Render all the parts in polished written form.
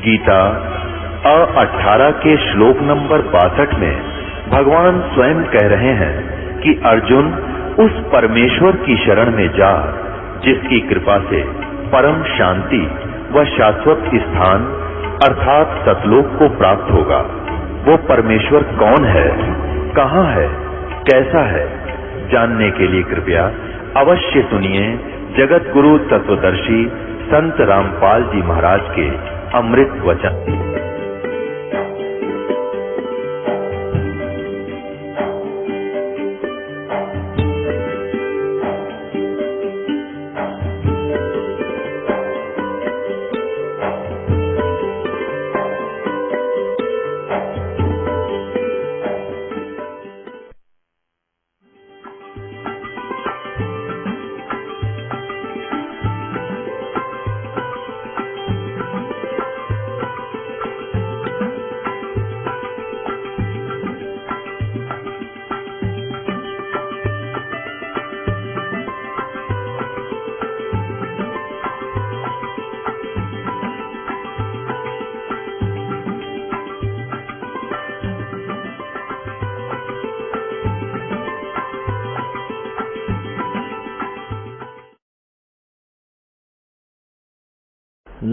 गीता 18 के श्लोक नंबर 62 में भगवान स्वयं कह रहे हैं कि अर्जुन उस परमेश्वर की शरण में जा जिसकी कृपा से परम शांति व शाश्वत स्थान अर्थात सतलोक को प्राप्त होगा। वो परमेश्वर कौन है, कहाँ है, कैसा है, जानने के लिए कृपया अवश्य सुनिए जगत गुरु तत्वदर्शी संत रामपाल जी महाराज के अमृत वचन।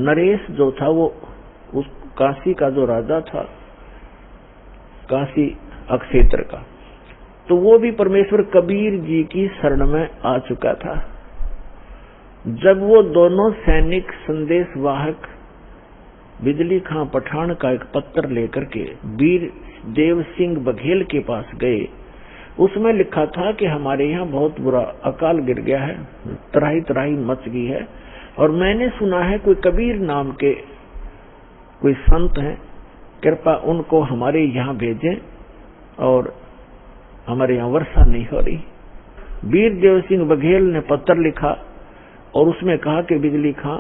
नरेश जो था वो उस काशी का जो राजा था, काशी अक्षेत्र का, तो वो भी परमेश्वर कबीर जी की शरण में आ चुका था। जब वो दोनों सैनिक संदेशवाहक बिजली खां पठान का एक पत्र लेकर के वीर देव सिंह बघेल के पास गए, उसमें लिखा था कि हमारे यहाँ बहुत बुरा अकाल गिर गया है, त्राही त्राही मच गई है, और मैंने सुना है कोई कबीर नाम के कोई संत हैं, कृपा उनको हमारे यहाँ भेजें, और हमारे यहाँ वर्षा नहीं हो रही। वीर देव सिंह बघेल ने पत्र लिखा और उसमें कहा कि बिजली खां,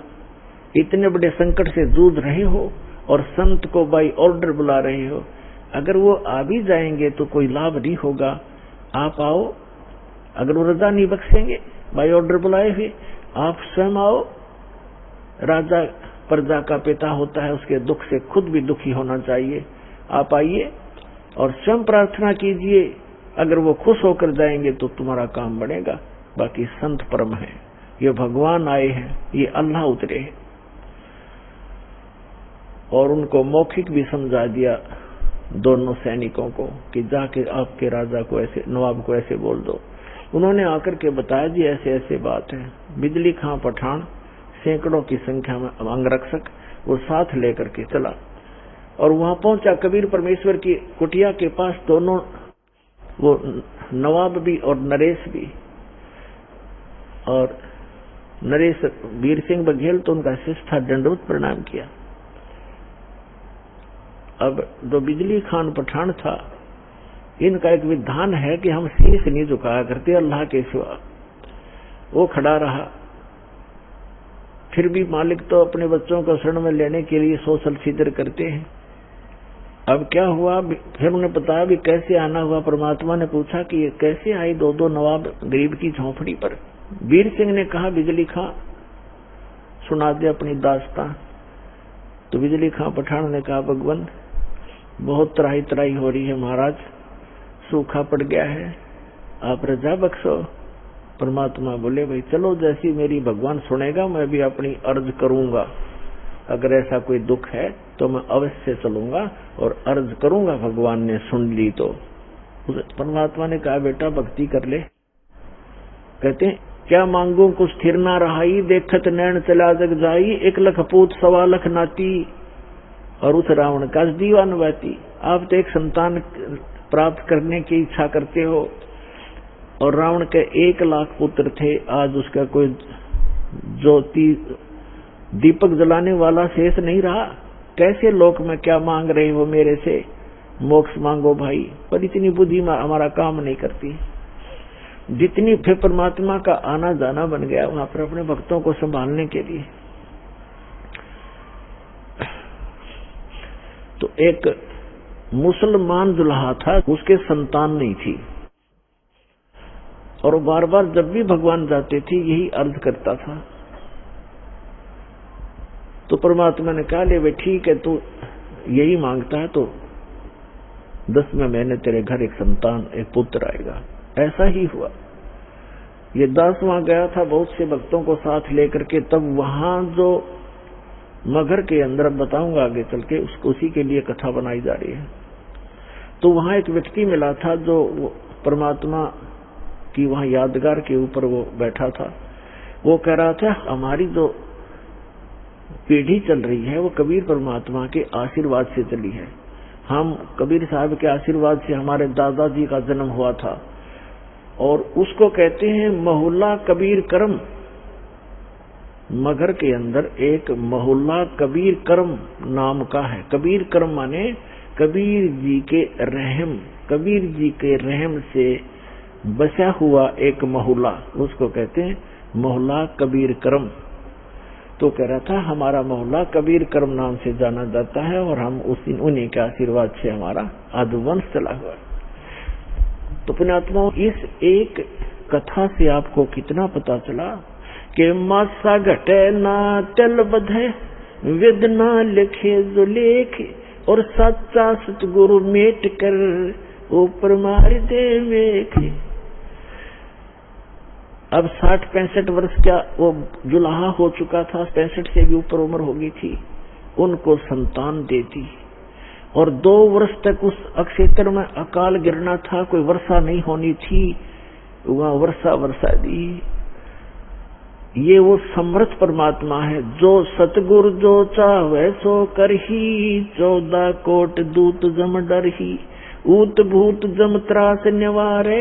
इतने बड़े संकट से जूझ रहे हो और संत को बाई ऑर्डर बुला रहे हो, अगर वो आ भी जाएंगे तो कोई लाभ नहीं होगा, आप आओ। अगर वो रजा नहीं बख्शेंगे बाई ऑर्डर बुलाए हुए, आप स्वयं आओ। राजा प्रजा का पिता होता है, उसके दुख से खुद भी दुखी होना चाहिए। आप आइए और स्वयं प्रार्थना कीजिए, अगर वो खुश होकर जाएंगे तो तुम्हारा काम बढ़ेगा। बाकी संत परम है, ये भगवान आए हैं, ये अल्लाह उतरे हैं। और उनको मौखिक भी समझा दिया दोनों सैनिकों को कि जाके आपके राजा को ऐसे, नवाब को ऐसे बोल दो। उन्होंने आकर के बताया जी ऐसे ऐसे बात है। बिजली खां पठान सैकड़ों की संख्या में अंगरक्षक वो साथ लेकर के चला और वहां पहुंचा कबीर परमेश्वर की कुटिया के पास। दोनों वो नवाब भी और नरेश भी, और नरेश वीर सिंह बघेल तो उनका शिष्य था, दंडवत प्रणाम किया। अब जो बिजली खान पठान था, इनका एक विधान है कि हम शीश नहीं झुकाया करते अल्लाह के सिवा। वो खड़ा रहा, फिर भी मालिक तो अपने बच्चों को शरण में लेने के लिए सोशल छिद्र करते हैं। अब क्या हुआ, फिर उन्हें बताया भी कैसे आना हुआ। परमात्मा ने पूछा कि ये कैसे आई दो दो नवाब गरीब की झोंपड़ी पर। वीर सिंह ने कहा बिजली खां सुना दे अपनी दास्तां। तो बिजली खां पठान ने कहा भगवान बहुत त्राही त्राही हो रही है महाराज, सूखा पड़ गया है, आप रजा बख्शो। परमात्मा बोले भाई चलो, जैसी मेरी भगवान सुनेगा मैं भी अपनी अर्ज करूंगा। अगर ऐसा कोई दुख है तो मैं अवश्य चलूंगा और अर्ज करूंगा। भगवान ने सुन ली तो परमात्मा ने कहा बेटा भक्ति कर ले। कहते हैं क्या मांगू कुछ स्थिर ना रहाई, देखत नैन चला जग जाई, 1 लाख पूत 1.25 लाख नाती, और उस रावण का दीवान बहती। आप तो एक संतान प्राप्त करने की इच्छा करते हो, और रावण के 1 लाख पुत्र थे, आज उसका कोई ज्योति दीपक जलाने वाला शेष नहीं रहा। कैसे लोक में क्या मांग रहे हो मेरे से, मोक्ष मांगो भाई। पर इतनी बुद्धि हमारा काम नहीं करती। जितनी फिर परमात्मा का आना जाना बन गया वहां पर अपने भक्तों को संभालने के लिए। तो एक मुसलमान दुल्हा था, उसके संतान नहीं थी, और बार बार जब भी भगवान जाते थे यही अर्ज करता था। तो परमात्मा ने कहा ले वे ठीक है, तू यही मांगता है तो 10वें महीने तेरे घर एक संतान, एक पुत्र आएगा। ऐसा ही हुआ। ये दास वहां गया था बहुत से भक्तों को साथ लेकर के, तब वहां जो मगर के अंदर, अब बताऊंगा आगे चल के, उसी के लिए कथा बनाई जा रही है। तो वहां एक व्यक्ति मिला था जो परमात्मा की वहां यादगार के ऊपर वो बैठा था। वो कह रहा था हमारी जो पीढ़ी चल रही है वो कबीर परमात्मा के आशीर्वाद से चली है। हम कबीर साहब के आशीर्वाद से हमारे दादाजी का जन्म हुआ था, और उसको कहते हैं मोहल्ला कबीर करम। मगर के अंदर एक मोहल्ला कबीर करम नाम का है। कबीर करम माने कबीर जी के रहम, कबीर जी के रहम से बसा हुआ एक मोहल्ला, उसको कहते हैं मोहल्ला कबीर करम। तो कह रहा था हमारा मोहल्ला कबीर करम नाम से जाना जाता है, और हम उन्हीं के आशीर्वाद से हमारा आदिवंश चला हुआ है। तो पुण्यात्माओं, इस एक कथा से आपको कितना पता चला कि मासा घटे ना चल बधे, वेद ना लिखे जो लेख, और सच्चा सतगुरु मेट कर ऊपर मार दे वेख। अब 60-65 वर्ष का वो जुलाहा हो चुका था, 65 से भी ऊपर उम्र हो गई थी। उनको संतान दे दी, और 2 वर्ष तक उस अक्षेत्र में अकाल गिरना था, कोई वर्षा नहीं होनी थी, वहां वर्षा दी। ये वो समर्थ परमात्मा है जो सतगुरु जो चाहे सो करही, 14 कोट दूत जम डरही, ऊत भूत जम त्रास निवारे,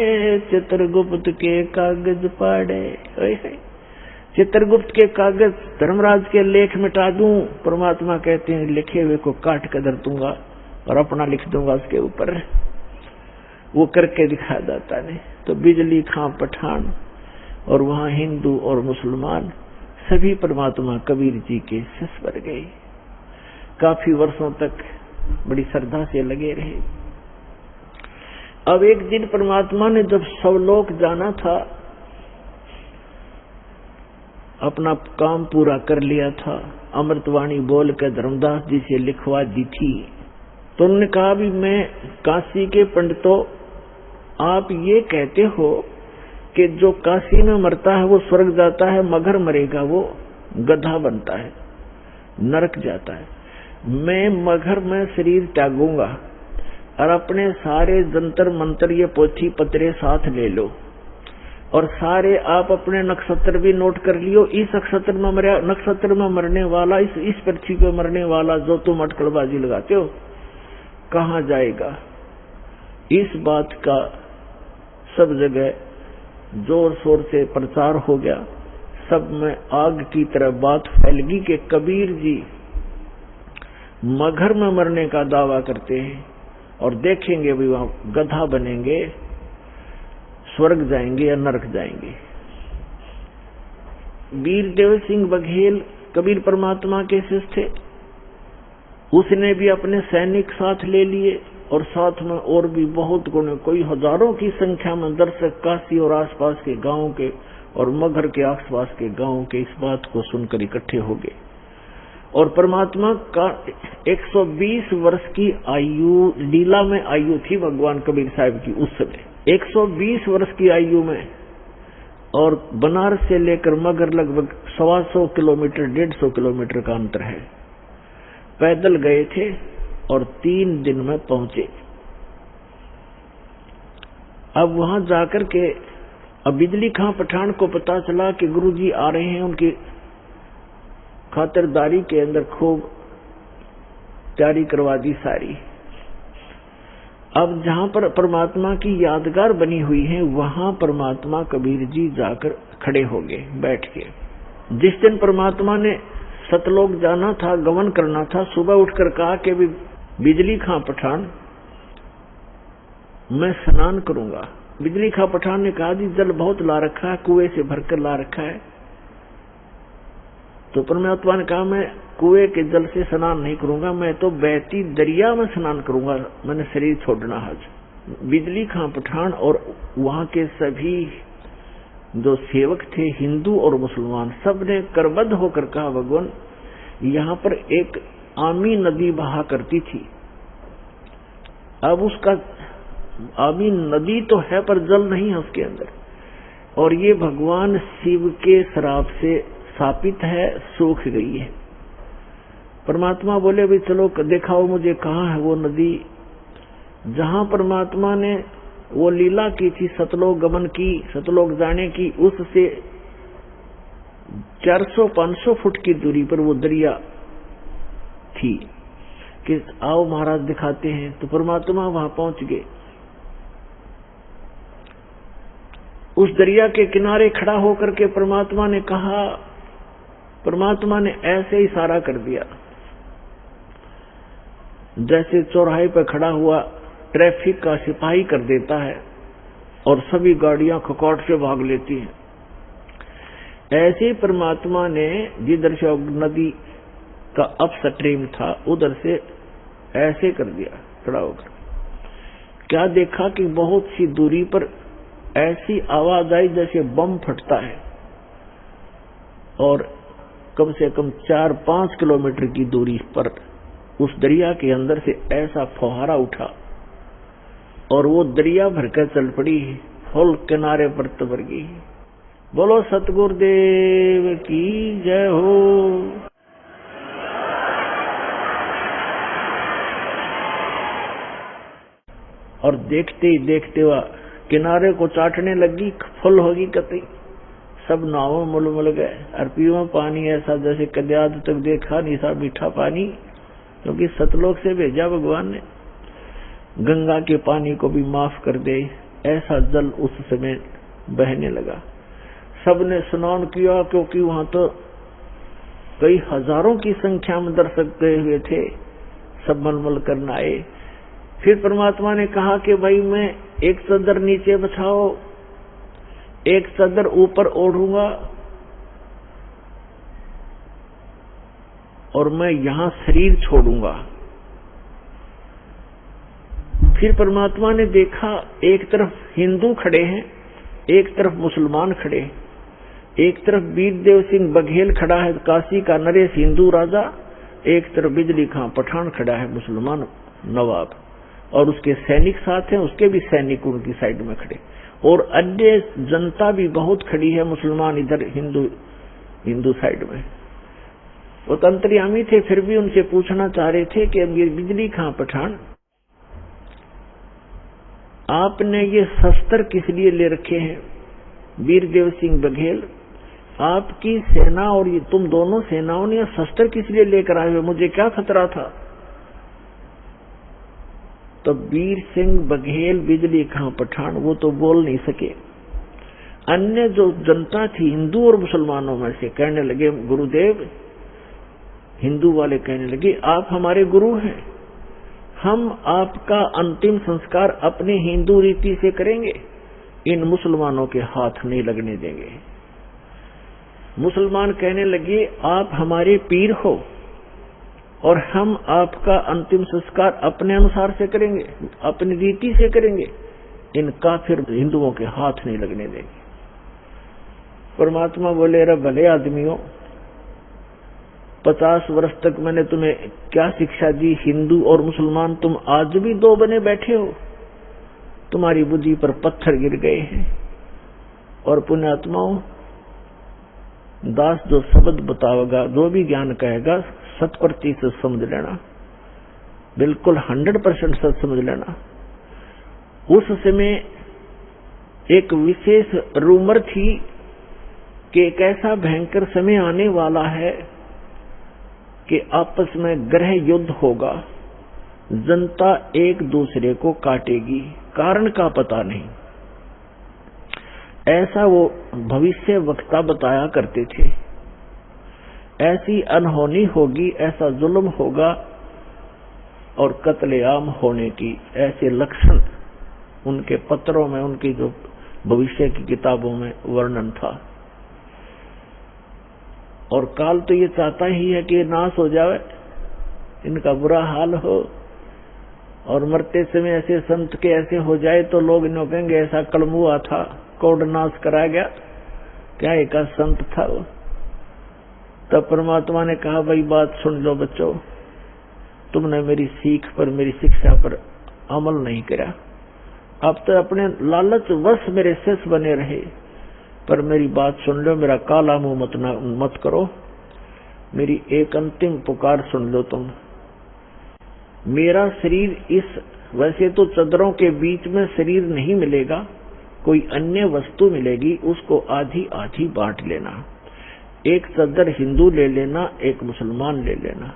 चित्रगुप्त के कागज पाड़े। चित्रगुप्त के कागज धर्मराज के लेख मिटा दूं, परमात्मा कहते हैं लिखे हुए को काट कर धर दूंगा और अपना लिख दूंगा उसके ऊपर। वो करके दिखा जाता ने। तो बिजली खां पठान और वहां हिंदू और मुसलमान सभी परमात्मा कबीर जी के शिष्य बन गए। काफी वर्षों तक बड़ी श्रद्धा से लगे रहे। अब एक दिन परमात्मा ने जब सब लोग जाना था, अपना काम पूरा कर लिया था, अमृतवाणी बोल कर धर्मदास जी से लिखवा दी थी, तो उन्होंने कहा भी मैं काशी के पंडितों, आप ये कहते हो कि जो काशी में मरता है वो स्वर्ग जाता है, मगर मरेगा वो गधा बनता है, नरक जाता है। मैं मगर में शरीर त्यागूंगा और अपने सारे जंतर मंत्र ये पोथी पत्रे साथ ले लो, और सारे आप अपने नक्षत्र भी नोट कर लियो। इस नक्षत्र में मरने वाला, इस पृथ्वी पे मरने वाला जो तुम अटकलबाजी लगाते हो कहाँ जाएगा। इस बात का सब जगह जोर शोर से प्रचार हो गया। सब में आग की तरह बात फैल गई कि कबीर जी मगर में मरने का दावा करते हैं, और देखेंगे भी वहां गधा बनेंगे, स्वर्ग जाएंगे या नरक जाएंगे। वीरदेव सिंह बघेल कबीर परमात्मा के शिष्य थे। उसने भी अपने सैनिक साथ ले लिए, और साथ में और भी बहुत गुणे, कोई हजारों की संख्या में दर्शक काशी और आसपास के गांवों के और मगर के आसपास के गांवों के इस बात को सुनकर इकट्ठे हो गए। और परमात्मा का 120 वर्ष की आयु, लीला में आयु थी भगवान कबीर साहब की उस समय, 120 वर्ष की आयु में। और बनारस से लेकर मगर लगभग 125 किलोमीटर, 150 किलोमीटर का अंतर है। पैदल गए थे और 3 दिन में पहुंचे। अब वहां जाकर के अब बिजली खां पठान को पता चला कि गुरुजी आ रहे हैं, उनकी खातिरदारी के अंदर खूब तैयारी करवा दी सारी। अब जहां पर परमात्मा की यादगार बनी हुई है, वहां परमात्मा कबीर जी जाकर खड़े हो गए बैठ के। जिस दिन परमात्मा ने सतलोक जाना था, गमन करना था, सुबह उठकर कहा कि बिजली खां पठान मैं स्नान करूंगा। बिजली खां पठान ने कहा जी जल बहुत ला रखा है, कुएं से भरकर ला रखा है। तो परमात्मा ने कहा मैं कुएं के जल से स्नान नहीं करूंगा, मैं तो बहती दरिया में स्नान करूंगा, मैंने शरीर छोड़ना आज। बिजली खां पठान और वहां के सभी जो सेवक थे, हिंदू और मुसलमान, सब ने करबद्ध होकर कहा भगवान यहाँ पर एक आमी नदी बहा करती थी। अब उसका आमी नदी तो है पर जल नहीं है उसके अंदर, और ये भगवान शिव के श्राप से शापित है, सूख गई है। परमात्मा बोले भाई चलो दिखाओ मुझे कहाँ है वो नदी। जहां परमात्मा ने वो लीला की थी, सतलोक गमन की, सतलोक जाने की, उससे 400-500 फुट की दूरी पर वो दरिया थी कि आओ महाराज दिखाते हैं। तो परमात्मा वहां पहुंच गए। उस दरिया के किनारे खड़ा होकर के परमात्मा ने कहा, परमात्मा ने ऐसे इशारा कर दिया जैसे चौराहे पर खड़ा हुआ ट्रैफिक का सिपाही कर देता है और सभी गाड़ियां खकौट से भाग लेती हैं। ऐसे परमात्मा ने जिधर से नदी का अपस्ट्रीम था उधर से ऐसे कर दिया खड़ा होकर। क्या देखा कि बहुत सी दूरी पर ऐसी आवाज आई जैसे बम फटता है, और कम से कम 4-5 किलोमीटर की दूरी पर उस दरिया के अंदर से ऐसा फुहारा उठा और वो दरिया भरकर चल पड़ी, फुल किनारे पर तबर गई। बोलो सतगुरुदेव की जय हो। और देखते ही देखते हुआ किनारे को चाटने लगी, फुल होगी कतई। सब नावों मुलमुल गए और पीवा पानी ऐसा जैसे कभी आज तक देखा नहीं सा मीठा पानी, क्योंकि सतलोक से भेजा भगवान ने। गंगा के पानी को भी माफ कर दे, ऐसा जल उस समय बहने लगा। सबने स्नान किया, क्योंकि वहां तो कई हजारों की संख्या में दर्शक गए हुए थे। सब मलमल करना आए। फिर परमात्मा ने कहा कि भाई मैं एक चादर नीचे बिछाओ, एक चादर ऊपर ओढ़ूंगा, और मैं यहां शरीर छोड़ूंगा। फिर परमात्मा ने देखा एक तरफ हिंदू खड़े हैं, एक तरफ मुसलमान खड़े हैं। एक तरफ वीरदेव सिंह बघेल खड़ा है, काशी का नरेश हिंदू राजा, एक तरफ बिजली खां पठान खड़ा है, मुसलमान नवाब, और उसके सैनिक साथ हैं, उसके भी सैनिक उनकी साइड में खड़े, और अन्य जनता भी बहुत खड़ी है, मुसलमान इधर हिंदू साइड में। वो तंत्रियामी थे, फिर भी उनसे पूछना चाह रहे थे कि अब ये बिजली खां पठान, आपने ये शस्त्र किस लिए ले रखे हैं? वीरदेव सिंह बघेल, आपकी सेना और ये तुम दोनों सेनाओं ने शस्त्र किस लिए लेकर आए हुए? मुझे क्या खतरा था? तो वीर सिंह बघेल बिजली खां पठान वो तो बोल नहीं सके। अन्य जो जनता थी हिंदू और मुसलमानों में से कहने लगे, गुरुदेव, हिंदू वाले कहने लगे आप हमारे गुरु हैं, हम आपका अंतिम संस्कार अपने हिंदू रीति से करेंगे, इन मुसलमानों के हाथ नहीं लगने देंगे। मुसलमान कहने लगे आप हमारे पीर हो और हम आपका अंतिम संस्कार अपने अनुसार से करेंगे, अपनी रीति से करेंगे, इन काफिर हिंदुओं के हाथ नहीं लगने देंगे। परमात्मा बोले, रे भले आदमियों, 50 वर्ष तक मैंने तुम्हें क्या शिक्षा दी? हिंदू और मुसलमान तुम आज भी दो बने बैठे हो, तुम्हारी बुद्धि पर पत्थर गिर गए हैं। और पुण्यात्माओं, दास जो शब्द बतावेगा, जो भी ज्ञान कहेगा, 100% समझ लेना, बिल्कुल 100% सच समझ लेना। उस समय एक विशेष रूमर थी कि एक ऐसा भयंकर समय आने वाला है कि आपस में ग्रह युद्ध होगा, जनता एक दूसरे को काटेगी, कारण का पता नहीं। ऐसा वो भविष्य वक्ता बताया करते थे। ऐसी अनहोनी होगी, ऐसा जुल्म होगा और कत्लेआम होने की ऐसे लक्षण उनके पत्रों में, उनकी जो भविष्य की किताबों में वर्णन था। और काल तो ये चाहता ही है कि नाश हो जाए, इनका बुरा हाल हो, और मरते समय ऐसे संत के ऐसे हो जाए तो लोग इन्हों कहेंगे ऐसा कलम हुआ था, कोड नाश करा गया, क्या एक संत था वो। तब परमात्मा ने कहा, भाई बात सुन लो बच्चों, तुमने मेरी सीख पर, मेरी शिक्षा पर अमल नहीं किया। अब तो अपने लालच वश मेरे शिष्य बने रहे, पर मेरी बात सुन लो, मेरा काला मुंह मत करो। मेरी एक अंतिम पुकार सुन लो तुम। मेरा शरीर वैसे तो चदरों के बीच में शरीर नहीं मिलेगा, कोई अन्य वस्तु मिलेगी, उसको आधी आधी बांट लेना। एक चदर हिंदू ले लेना, एक मुसलमान ले लेना,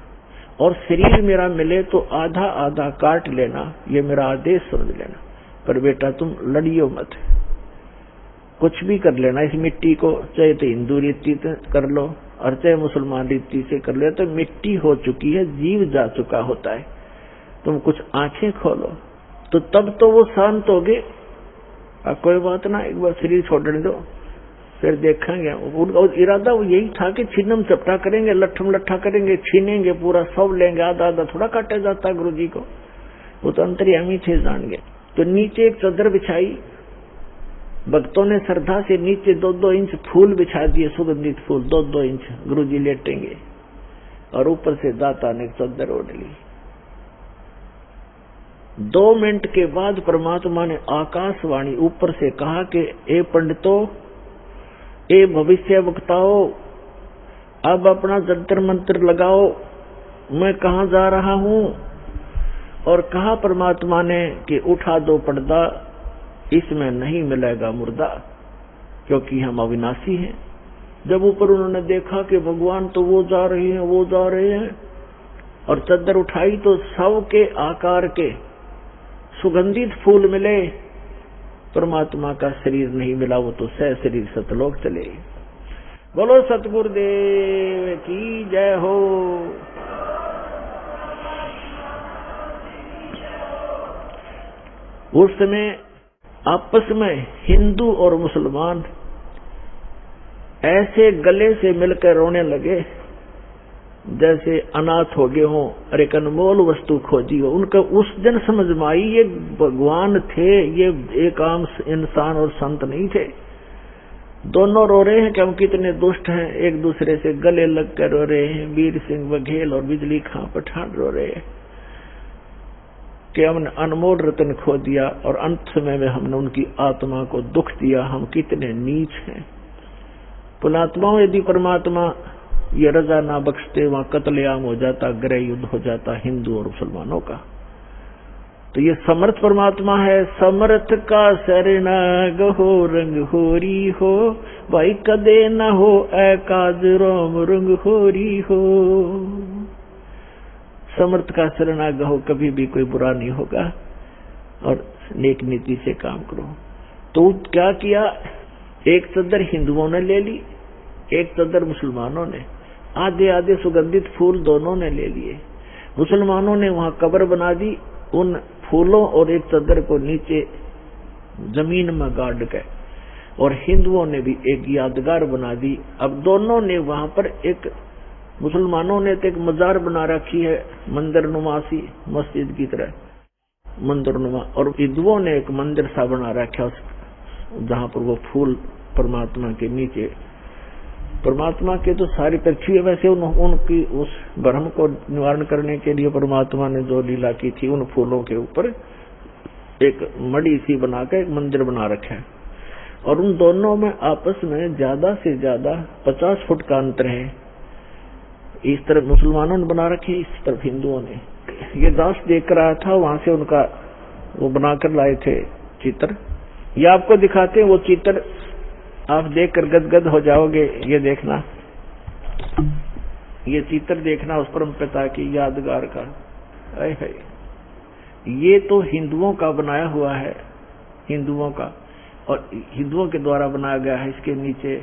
और शरीर मेरा मिले तो आधा आधा काट लेना। ये मेरा आदेश समझ लेना। पर बेटा तुम लड़ियो मत, कुछ भी कर लेना इस मिट्टी को, चाहे तो हिंदू रीति से कर लो और चाहे मुसलमान रीति से कर लो, तो मिट्टी हो चुकी है, जीव जा चुका होता है। तुम कुछ आंखें खोलो तो तब तो वो शांत हो गए। कोई बात ना, एक बार शरीर छोड़ने दो, फिर देखेंगे। और इरादा वो यही था कि छिन्नम चपटा करेंगे, लट्ठम लट्ठा करेंगे, छीनेंगे, पूरा सब लेंगे, आधा आधा थोड़ा काटा जाता गुरु जी को, वो तो अंतर्यामी थे, जान गए। तो नीचे एक चादर बिछाई, भक्तों ने श्रद्धा से नीचे 2-2 इंच फूल बिछा दिए, सुगंधित फूल 2-2 इंच, गुरु जी लेटेंगे, और ऊपर से दाता ने चादर ओढ़ ली। 2 मिनट के बाद परमात्मा ने आकाशवाणी ऊपर से कहा कि ए पंडितों, ए भविष्य वक्ताओं, अब अपना जंतर मंत्र लगाओ, मैं कहाँ जा रहा हूँ। और कहा परमात्मा ने कि उठा दो पर्दा, इसमें नहीं मिलेगा मुर्दा, क्योंकि हम अविनाशी हैं। जब ऊपर उन्होंने देखा कि भगवान तो वो जा रहे हैं, वो जा रहे हैं, और चद्दर उठाई तो सब के आकार के सुगंधित फूल मिले, परमात्मा का शरीर नहीं मिला, वो तो सह शरीर सतलोक चले। बोलो सतगुरुदेव की जय हो। उस समय आपस में हिंदू और मुसलमान ऐसे गले से मिलकर रोने लगे जैसे अनाथ हो गए हों, और एक अनमोल वस्तु खोजी हो। उनका उस दिन समझ में आई ये भगवान थे, ये एक आम इंसान और संत नहीं थे। दोनों रो रहे हैं कि हम कितने दुष्ट हैं, एक दूसरे से गले लग कर रो रहे हैं। वीर सिंह बघेल और बिजली खां पठान रो रहे हैं कि हमने अनमोल रतन खो दिया, और अंत समय में हमने उनकी आत्मा को दुख दिया, हम कितने नीच हैं। पुणात्माओं, यदि परमात्मा ये रजा ना बख्शते, वहां कत्लेआम हो जाता, गृह युद्ध हो जाता हिंदू और मुसलमानों का। तो ये समर्थ परमात्मा है। समर्थ का शरणा गहो रंग होरी हो, भाई कदे न हो ऐ काज रोम रंग होरी हो। समर्थ का शरणा गहो, कभी भी कोई बुरा नहीं होगा, और नेक नीति से काम करो। तो क्या किया, एक चद्दर हिंदुओं ने ले ली, एक चद्दर मुसलमानों ने, आधे आधे सुगंधित फूल दोनों ने ले लिए। मुसलमानों ने वहां कब्र बना दी, उन फूलों और एक चद्दर को नीचे जमीन में गाड़ के, और हिंदुओं ने भी एक यादगार बना दी। अब दोनों ने वहां पर एक, मुसलमानों ने तो एक मजार बना रखी है मंदिर नुमासी, मस्जिद की तरह मंदिर नुमा, और हिंदुओं ने एक मंदिर सा बना रखा जहां पर वो फूल परमात्मा के नीचे, परमात्मा के तो सारी पृथ्वी है। वैसे उनकी उस भ्रम को निवारण करने के लिए परमात्मा ने जो लीला की थी, उन फूलों के ऊपर एक मड़ी सी बनाकर एक मंदिर बना रखा है, और उन दोनों में आपस में ज्यादा से ज्यादा 50 फुट का अंतर है। इस तरफ मुसलमानों ने बना रखे, इस तरफ हिंदुओं ने। ये दास देख रहा था, वहां से उनका वो बनाकर लाए थे चित्र, ये आपको दिखाते हैं। वो चित्र आप देखकर गदगद हो जाओगे। ये देखना, ये चित्र देखना उस परम पिता की यादगार का। है ये तो हिंदुओं का बनाया हुआ है, हिंदुओं का, और हिंदुओं के द्वारा बनाया गया है इसके नीचे,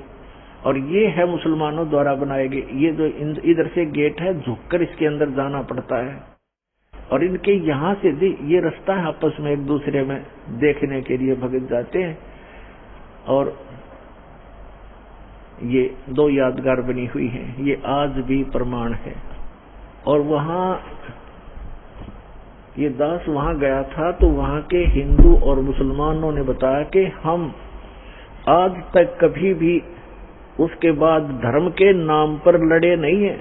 और ये है मुसलमानों द्वारा बनाए गए। ये जो इधर से गेट है, झुककर इसके अंदर जाना पड़ता है, और इनके यहाँ से ये रास्ता है, आपस में एक दूसरे में देखने के लिए भगत जाते हैं। और ये 2 यादगार बनी हुई हैं, ये आज भी प्रमाण है। और वहां ये दास वहां गया था, तो वहां के हिंदू और मुसलमानों ने बताया कि हम आज तक कभी भी उसके बाद धर्म के नाम पर लड़े नहीं है।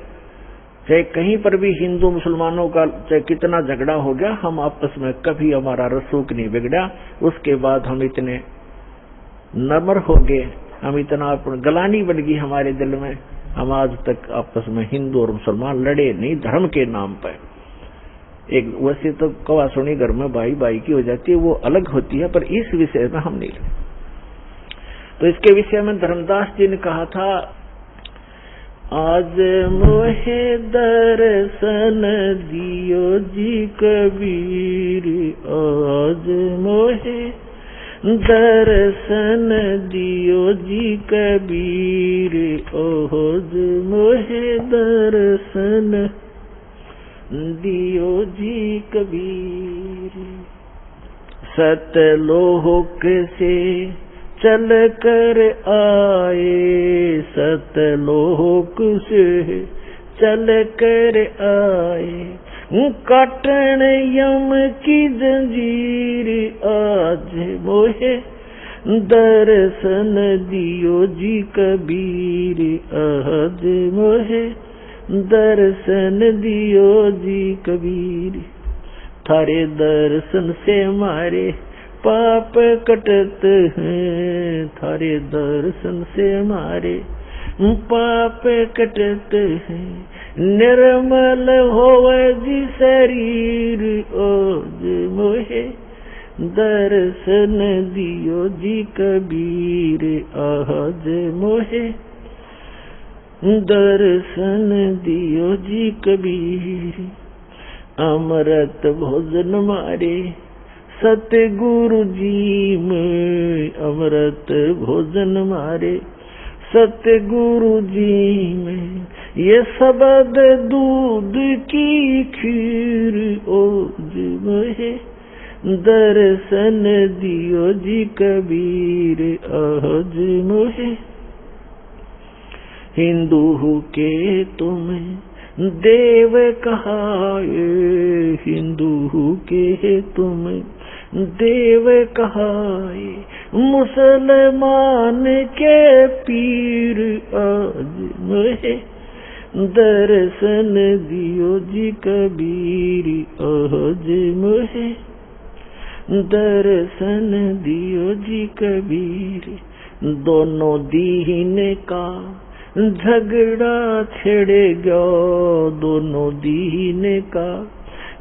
चाहे कहीं पर भी हिंदू मुसलमानों का चाहे कितना झगड़ा हो गया, हम आपस में कभी हमारा रसूख नहीं बिगड़ा। उसके बाद हम इतने नम्र हो गए, हम इतना गलानी बन गई हमारे दिल में, हम आज तक आपस में हिंदू और मुसलमान लड़े नहीं धर्म के नाम पर। एक वैसे तो कवा सुनी घर में भाई भाई की हो जाती है, वो अलग होती है, पर इस विषय में हम नहीं लड़े। तो इसके विषय में धर्मदास जी ने कहा था, आज मोहे दर्शन दियो जी कबीर, आज मोहे दर्शन दियो जी कबीर, आज मोहे दर्शन दियो जी कबीर। सतलोक से चल कर आए, सतलोक से चल कर आए, काटन यम की जंजीर, आज मोहे दर्शन दियो जी कबीर, आज मोहे दर्शन दियो जी कबीर। थारे दर्शन से मारे पाप कटत हैं, थारे दर्शन से मारे पाप कटत हैं, निर्मल होवे जी शरीर, आज मोहे दर्शन दियो जी कबीर, आज मोहे दर्शन दियो जी कबीर। अमृत भोजन मारे सतगुरु जी में, अमृत भोजन मारे सतगुरु जी में, ये शब्द दूध की खीर, आज मोहे दर्शन दियो जी कबीर, आज मोहे हिंदू के तुम्हें देव कहाए, हिंदू के तुम्हें देव कहाए, मुसलमान के पीर, आज मोहे दर्शन दियो जी कबीर, आज मोहे दर्शन दियो जी कबीर। दोनों दीन का झगड़ा छिड़ेगा, दोनों दीन का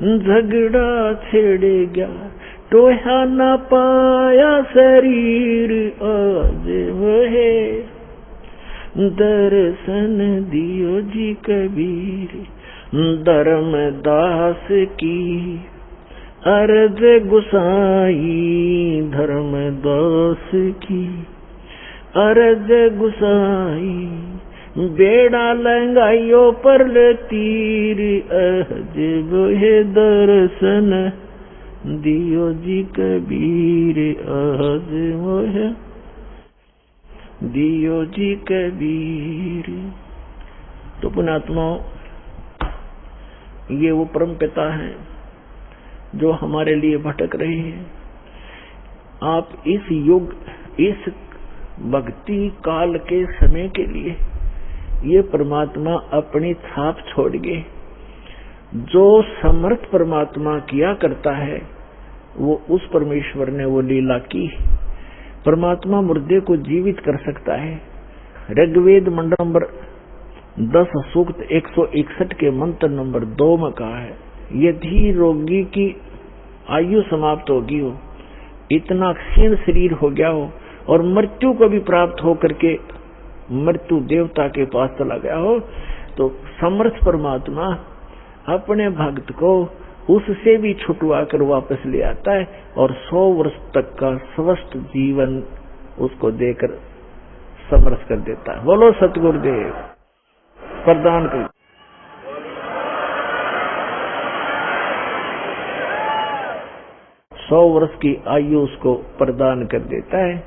झगड़ा छिड़ेगा, टोहा न पाया शरीर, आज मोहे दर्शन दियो जी कबीर। धर्मदास की अर्ज गुसाई, धर्मदास की अर्ज गुसाई, बेड़ा लंगाइयो पर तीर, आज मोहे दर्शन दियो जी कबीर, आज मोहे दियो जी कबीर। तो पुण्यात्माओं, ये वो परम पिता हैं जो हमारे लिए भटक रहे हैं। आप इस युग, इस भक्ति काल के समय के लिए ये परमात्मा अपनी छाप छोड़ गए। जो समर्थ परमात्मा किया करता है, वो उस परमेश्वर ने वो लीला की। परमात्मा मुर्दे को जीवित कर सकता है। ऋग्वेद मंडल नंबर 10 सूक्त 161 के मंत्र नंबर 2 में कहा है, यदि रोगी की आयु समाप्त होगी हो, इतना क्षीण शरीर हो गया हो और मृत्यु को भी प्राप्त हो करके मृत्यु देवता के पास चला गया हो, तो समर्थ परमात्मा अपने भक्त को उससे भी छुटवा कर वापस ले आता है और 100 वर्ष तक का स्वस्थ जीवन उसको देकर समर्थ कर देता है। बोलो सतगुरुदेव प्रदान कर। 100 वर्ष की आयु उसको प्रदान कर देता है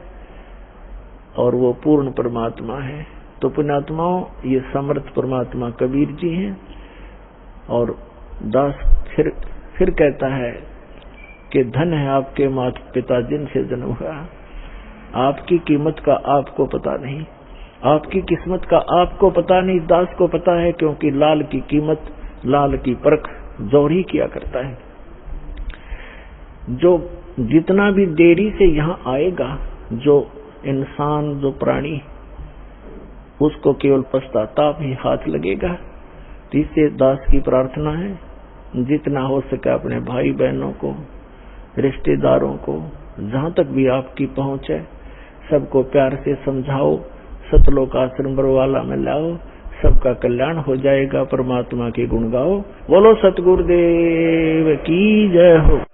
और वो पूर्ण परमात्मा है। तो पुण्यात्माओं, ये समर्थ परमात्मा कबीर जी हैं। और दास फिर कहता है कि धन है आपके माता पिता जिनसे जन्म हुआ, आपकी कीमत का आपको पता नहीं। आपकी किस्मत का आपको पता नहीं, दास को पता है, क्योंकि लाल की कीमत, लाल की परख जौहरी किया करता है। जो जितना भी देरी से यहाँ आएगा, जो इंसान, जो प्राणी, उसको केवल पश्चाताप ही हाथ लगेगा। इससे दास की प्रार्थना है, जितना हो सके अपने भाई बहनों को, रिश्तेदारों को, जहां तक भी आपकी पहुंच है, सबको प्यार से समझाओ, सतलोक आश्रम बरवाला में लाओ, सबका कल्याण हो जाएगा। परमात्मा के गुण गाओ। बोलो सतगुरुदेव की जय हो।